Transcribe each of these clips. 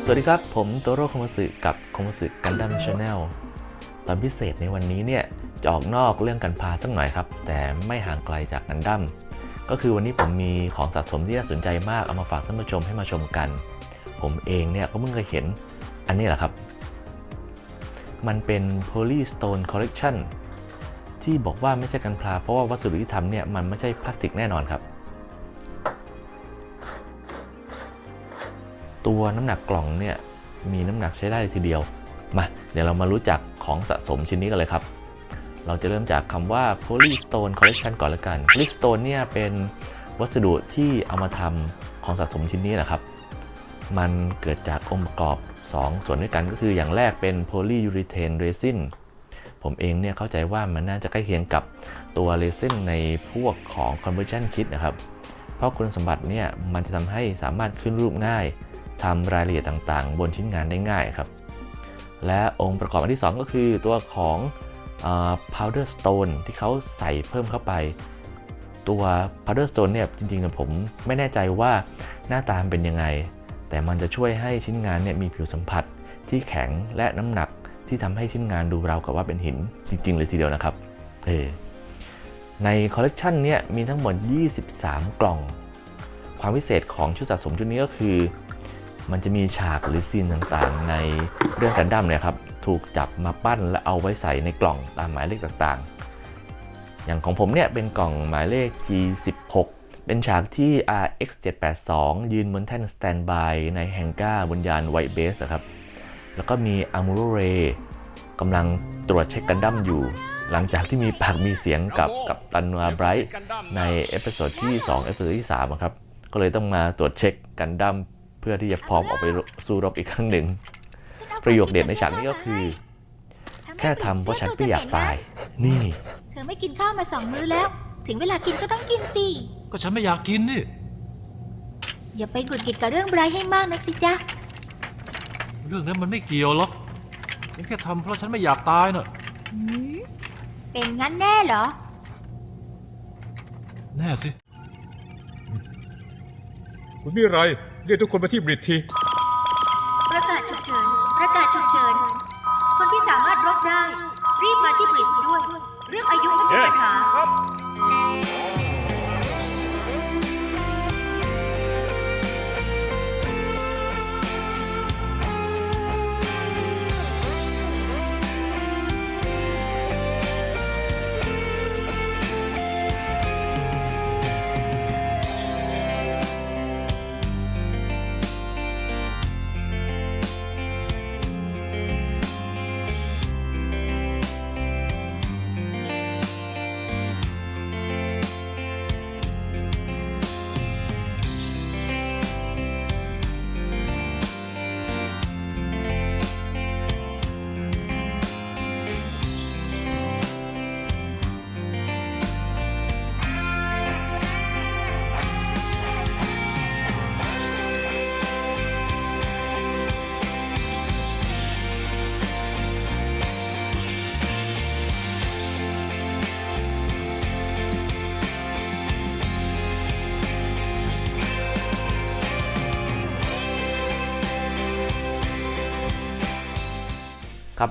สวัสดีครับผมโตโร่คอมสึกับคอมสึกันดั้มชาแนลตอนพิเศษในวันนี้เนี่ยจะออกนอกเรื่องกันพาสักหน่อยครับแต่ไม่ห่างไกลจากกันดั้มก็คือวันนี้ผมมีของสะสมที่น่าสนใจมากเอามาฝากท่านผู้ชมให้มาชมกันผมเองเนี่ยก็เพิ่งเคยเห็นอันนี้แหละครับมันเป็น Polystone Collection ที่บอกว่าไม่ใช่กันพาเพราะว่าวัสดุที่ทำเนี่ยมันไม่ใช่พลาสติกแน่นอนครับตัวน้ำหนักกล่องเนี่ยมีน้ำหนักใช้ได้ทีเดียวมาเดี๋ยวเรามารู้จักของสะสมชิ้นนี้กันเลยครับเราจะเริ่มจากคำว่า Polystone Collection ก่อนละกัน Polystone เนี่ยเป็นวัสดุที่เอามาทำของสะสมชิ้นนี้แหละครับมันเกิดจากองค์ประกอบ2ส่วนด้วยกันก็คืออย่างแรกเป็น Polyurethane Resin ผมเองเนี่ยเข้าใจว่ามันน่าจะใกล้เคียงกับตัวเรซินในพวกของ Conversion Kit นะครับเพราะคุณสมบัติเนี่ยมันจะทำให้สามารถขึ้นรูปง่ายทำรายละเอียดต่างๆบนชิ้นงานได้ง่ายครับและองค์ประกอบอันที่2ก็คือตัวของpowder stone ที่เขาใส่เพิ่มเข้าไปตัว powder stone เนี่ยจริงๆผมไม่แน่ใจว่าหน้าตาเป็นยังไงแต่มันจะช่วยให้ชิ้นงานเนี่ยมีผิวสัมผัสที่แข็งและน้ำหนักที่ทำให้ชิ้นงานดูราวกับว่าเป็นหินจริงๆเลยทีเดียวนะครับในคอลเลกชันเนี่ยมีทั้งหมด23กล่องความพิเศษของชุดสะสมชุดนี้ก็คือมันจะมีฉากหรือซีนต่างๆในเรื่องกันดั้มเนี่ยครับถูกจับมาปั้นและเอาไว้ใส่ในกล่องตามหมายเลขต่างๆอย่างของผมเนี่ยเป็นกล่องหมายเลข G16 เป็นฉากที่ RX782 ยืนบนแท่นสแตนบายในแฮงก้าบนยานไวท์เบสครับแล้วก็มีอามูโรเรกำลังตรวจเช็คกันดั้มอยู่หลังจากที่มีปากมีเสียงกับตันวาไบรท์ในเอพิโซดที่2เอพิโซดที่3ครับก็เลยต้องมาตรวจเช็คกันดั้มเพื่อที่จะพร้อมออกไปสู้รบอีกครั้งหนึ่งประโยคเด็ดในฉากนี้ก็คือแค่ทำเพราะฉันไม่อยากตายนี่เธอไม่กินข้าวมา2 มื้อแล้วถึงเวลากินก็ต้องกินสิก็ฉันไม่อยากกินนี่อย่าไปหงุดหงิดกับเรื่องไบรท์ให้มากนักสิจ๊ะเรื่องนั้นมันไม่เกี่ยวหรอกฉันแค่ทำเพราะฉันไม่อยากตายน่ะเป็นงั้นแน่เหรอแน่สิคุณมีอะไรเรียกทุกคนมาที่บริดที ประกาศฉุกเฉินประกาศฉุกเฉินคนที่สามารถรบได้รีบมาที่บริดด้วยเรื่องอายุไม่มีปัญหาครับ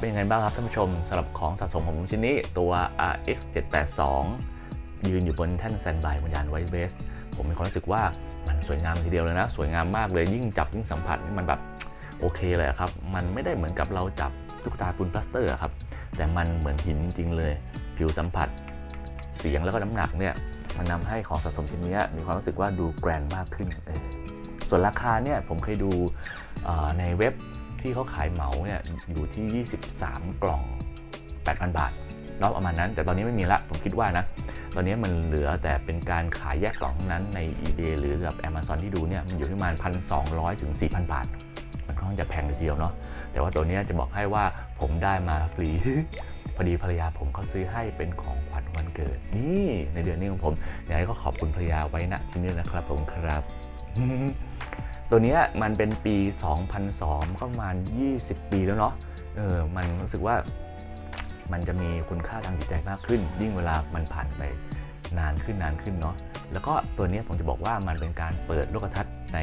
เป็นยังไงบ้างครับท่านผู้ชมสำหรับของสะสมของผมชิ้นนี้ตัว RX782 ยืนอยู่บนแท่นสแตนบายบนยานไวท์เบสผมมีความรู้สึกว่ามันสวยงามทีเดียวเลยนะสวยงามมากเลยยิ่งจับยิ่งสัมผัสมันแบบโอเคเลยครับมันไม่ได้เหมือนกับเราจับตุ๊กตาปูนพลาสเตอร์ครับแต่มันเหมือนหินจริงเลยผิวสัมผัสเสียงแล้วก็น้ำหนักเนี่ยมันนำให้ของสะสมชิ้นนี้มีความรู้สึกว่าดูแกรนด์มากขึ้นส่วนราคาเนี่ยผมเคยดูในเว็บที่เขาขายเหมาเนี่ยอยู่ที่23กล่อง 8,000 บาทเนาะประมาณนั้นแต่ตอนนี้ไม่มีละผมคิดว่านะตอนนี้มันเหลือแต่เป็นการขายแยกกล่องนั้นใน eBay หรือกับ Amazon ที่ดูเนี่ยมันอยู่ที่ประมาณ 1,200 ถึง 4,000 บาทมันค่อนข้างจะแพงทีเดียวเนาะแต่ว่าตัวนี้จะบอกให้ว่าผมได้มาฟรี พอดีภรรยาผมเขาซื้อให้เป็นของขวัญวันเกิดนี่ในเดือนนี้ของผมอยากให้ก็ขอบคุณภรรยาไว้ณที่นี่นะครับผมครับ ตัวนี้มันเป็นปี 2002 ก็ประมาณ 20 ปีแล้วเนาะมันรู้สึกว่ามันจะมีคุณค่าทางจิตใจมากขึ้นยิ่งเวลามันผ่านไปนานขึ้นเนาะแล้วก็ตัวนี้ผมจะบอกว่ามันเป็นการเปิดโลกทัศน์ใน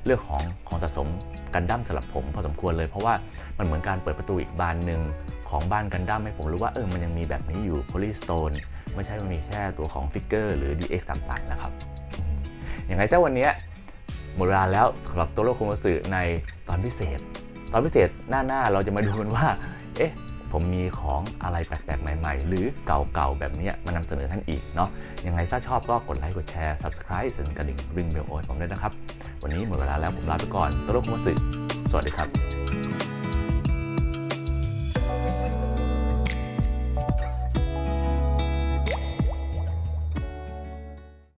เรื่องของสะสมกันดั้มสำหรับผมพอสมควรเลยเพราะว่ามันเหมือนการเปิดประตูอีกบานหนึ่งของบ้านกันดั้มให้ผมรู้ว่ามันยังมีแบบนี้อยู่ Polystone ไม่ใช่มันมีแค่ตัวของฟิกเกอร์หรือ DX ต่างๆนะครับอย่างไรซะวันนี้หมดเวลาแล้วสำหรับตัวโลกคุมัตสึในตอนพิเศษหน้าเราจะมาดูกันว่าผมมีของอะไรแปลกๆใหม่ๆหรือเก่าๆแบบนี้มานำเสนอท่านอีกเนาะยังไงถ้าชอบก็กดไลค์กดแชร์ Subscribe สั่นกระดิ่งริงเบลโอ้ยผมด้วยนะครับวันนี้หมดเวลาแล้วผมลาไปก่อนตัวโลกคุมัตสึสวัสดีครับ